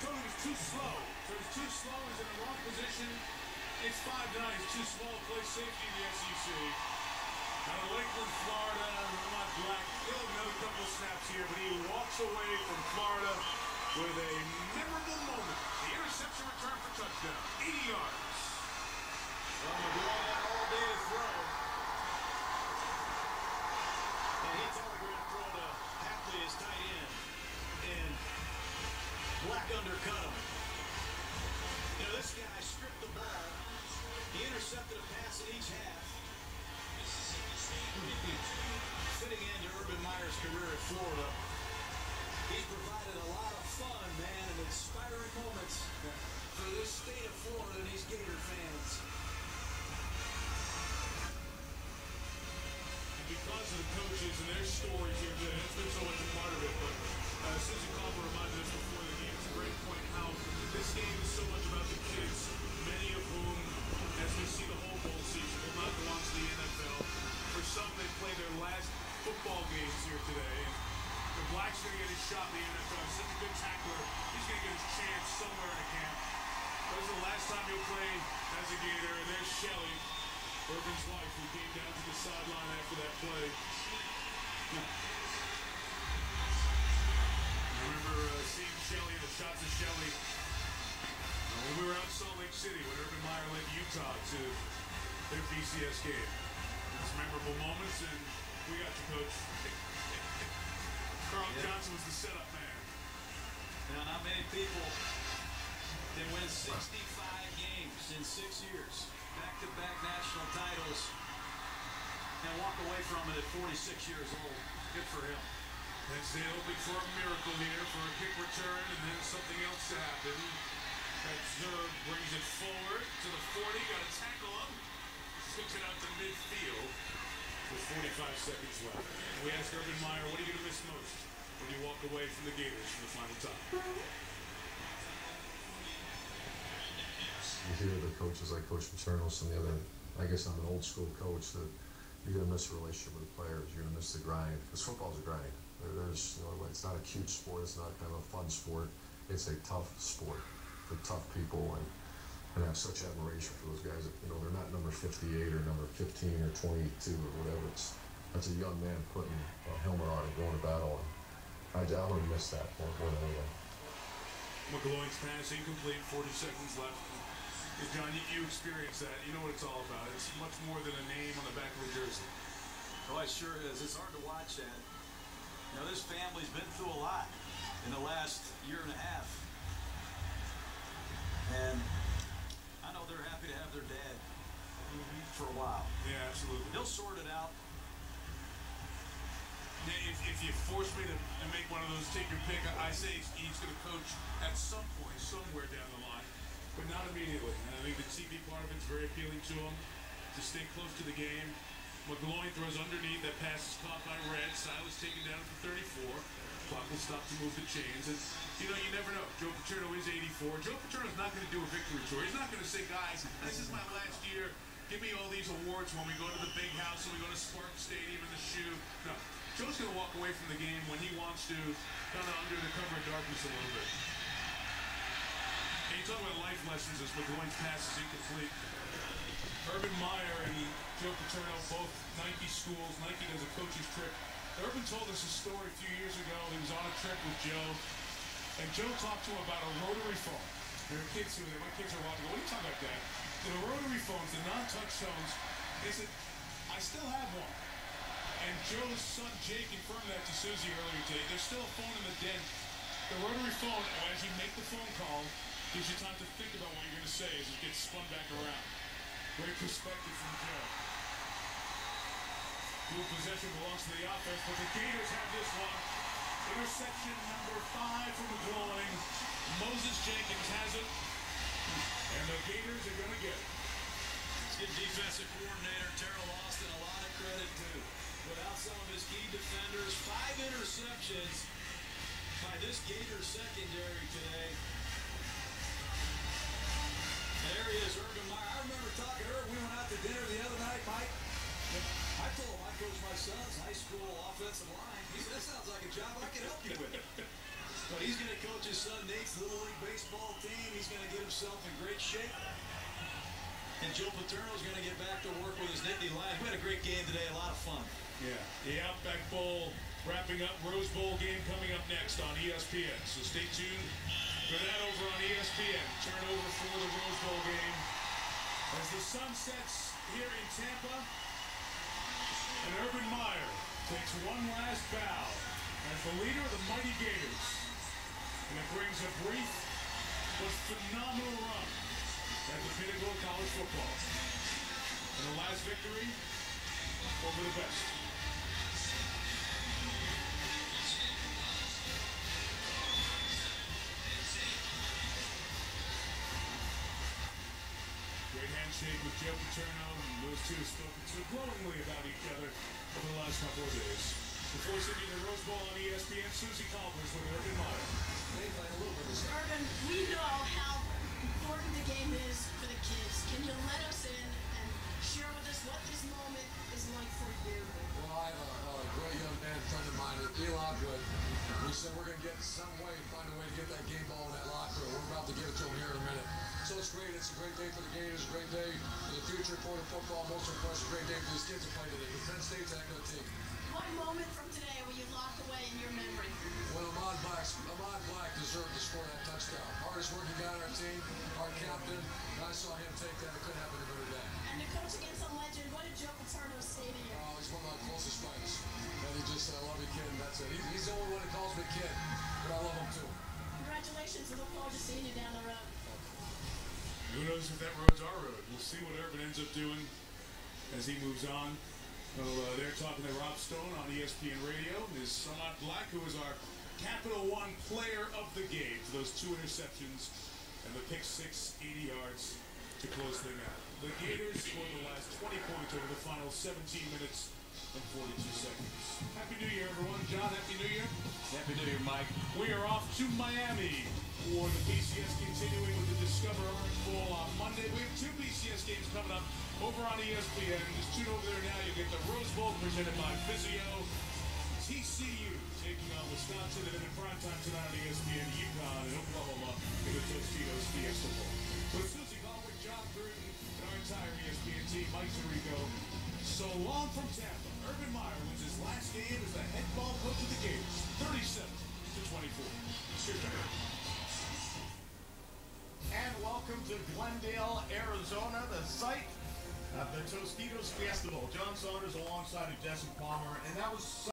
told him he's too slow. So he's too slow. He's in the wrong position. It's 5'9". He's too small to play safety in the SEC. Out of Lakeland, Florida, Vermont Black. He'll have another couple of snaps here, but he walks away from Florida with a memorable moment. The interception return for touchdown. 80 yards. Well, we'll do all that all day to throw. And he telegraphed throw to Hapley, his tight end. And Black undercut him. You know, this guy stripped the ball. He intercepted a pass in each half. Fitting into Urban Meyer's career at Florida. He's provided a lot of fun, man, and inspiring moments for this state of Florida and these Gator fans. Because of the coaches and their stories here today, it's been so much a part of it. But Susan Calver reminded us before the game, it's a great point how this game is so much about the kids, many of whom, as we see the whole bowl season, will not go on to the NFL. For some, they play their last football games here today. The Black's going to get his shot in the NFL. He's such a good tackler. He's going to get his chance somewhere in a camp. But this is the last time he'll play as a Gator. And there's Shelley, Urban's wife, who came down to the sideline after that play. I remember seeing Shelley and the shots of Shelley when we were out in Salt Lake City when Urban Meyer led Utah to their BCS game. It's memorable moments, and we got you, Coach. Carl Johnson was the setup man. Now, not many people can win 65 games in 6 years, back-to-back national titles, and walk away from it at 46 years old. Good for him. That's the hoping for a miracle here, for a kick return, and then something else to happen. That Zerb brings it forward to the 40, got to tackle him. Sticks it out to midfield with 45 seconds left. We ask Urban Meyer, what are you going to miss most when you walk away from the Gators for the final time? You hear the coaches like Coach Paternos and the other, I guess I'm an old school coach, that you're going to miss a relationship with the players. You're going to miss the grind. Because football's a grind. There's, you know, it's not a cute sport. It's not kind of a fun sport. It's a tough sport for tough people. And I have such admiration for those guys. You know, they're not number 58 or number 15 or 22 or whatever. That's a young man putting a helmet on and going to battle. And I would miss that more than anything. McGloin's pass incomplete, 40 seconds left. John, you experienced that. You know what it's all about. It's much more than a name on the back of a jersey. Oh, it sure is. It's hard to watch that. You know, this family's been through a lot in the last year and a half. And I know they're happy to have their dad for a while. Yeah, absolutely. They'll sort it out. If you force me to make one of those, take your pick, I say he's going to coach at some point, somewhere down the line, but not immediately. And I think the TV part of it's very appealing to him, to stay close to the game. McGloin throws underneath. That pass is caught by Red. Silas taken down for 34. Clock will stop to move the chains. And, you know, you never know. Joe Paterno is 84. Joe Paterno's not going to do a victory tour. He's not going to say, guys, this is my last year. Give me all these awards when we go to the big house and we go to Spartan Stadium in the shoe. No. Joe's going to walk away from the game when he wants to, kind of under the cover of darkness a little bit. And you talk about life lessons as McGloin's pass is incomplete. Urban Meyer and Joe Paterno, both Nike schools. Nike does a coach's trip. Urban told us a story a few years ago. He was on a trip with Joe, and Joe talked to him about a rotary phone. There are kids who, my kids are watching, what are you talking about, Dad? The rotary phones, the non-touch phones, they said, I still have one. And Joe's son Jake confirmed that to Susie earlier today. There's still a phone in the den. The rotary phone, as you make the phone call, gives you time to think about what you're going to say as it gets spun back around. Great perspective from Joe. Dual possession belongs to the offense, but the Gators have this one. Interception number 5 from McGloin. Moses Jenkins has it, and the Gators are going to get it. Let's give defensive coordinator Terrell Austin a lot of credit, too. Without some of his key defenders, 5 interceptions by this Gator secondary today. There he is, Urban Meyer. I remember talking to Urban. We went out to dinner the other night, Mike. I told him I coached my son's high school offensive line. He said, that sounds like a job I could help you with. But he's going to coach his son Nate's Little League baseball team. He's going to get himself in great shape. And Joe Paterno's going to get back to work with his Nittany Lions. We had a great game today, a lot of fun. Yeah, the Outback Bowl wrapping up. Rose Bowl game coming up next on ESPN. So stay tuned for that over on ESPN. Turn over for the Rose Bowl game. As the sun sets here in Tampa, and Urban Meyer takes one last bow as the leader of the mighty Gators. And it brings a brief but phenomenal run at the pinnacle of college football. And the last victory over the best. Great handshake with Joe Paterno, and those two have spoken so glowingly about each other over the last couple of days. Before sending the Rose Bowl on ESPN, Susie Calvers with Urban Meyer. Urban, we know how important the game is for the kids. Can you let us in and share with us what this moment is like for you? Well, I have a great young man friend of mine, Eli Good. We said we're going to get some way, find a way to get that game ball in that locker room. We're about to give it to him here in a minute. So it's great. It's a great day for the Gators, a great day for the future for the football. Most of all, it's a great day for these kids to play today. The Penn State's a heck of a team. What moment from today will you lock away in your memory? Well, Ahmad Black deserved to score that touchdown. Hardest working guy on our team, our captain. I saw him take that. It couldn't happen a better day. And to coach against a legend, what did Joe Paterno say to you? Oh, he's one of my closest friends. And he just said, I love you, kid, and that's it. He's the only one that calls me kid, but I love him too. Congratulations. We look forward to seeing you down the road. Who knows if that road's our road? We'll see what Urban ends up doing as he moves on. Well, they're talking to Rob Stone on ESPN Radio. There's Ahmad Black, who is our Capital One player of the game for those 2 interceptions and the pick six, 80 yards to close things out. The Gators scored the last 20 points over the final 17 minutes and 42 seconds. Happy New Year, everyone. John, Happy New Year. Happy New Year, Mike. We are off to Miami for the BCS, continuing with the Discover Orange Bowl on Monday. We have 2 BCS games coming up over on ESPN. Just tune over there now. You get the Rose Bowl presented by Physio. TCU taking on Wisconsin, and then in prime time tonight on ESPN, UConn and Oklahoma in the Tostitos Fiesta Bowl. With Susie Hallward, John Gruden, and our entire ESPN team, Mike Tirico. So long from Tampa. Urban Meyer wins his last game as the head ball coach of the Gators, 37-24. Cheers, Meyer. And welcome to Glendale, Arizona, the site of the Tostitos Fiesta Bowl. John Saunders alongside of Jesse Palmer, and that was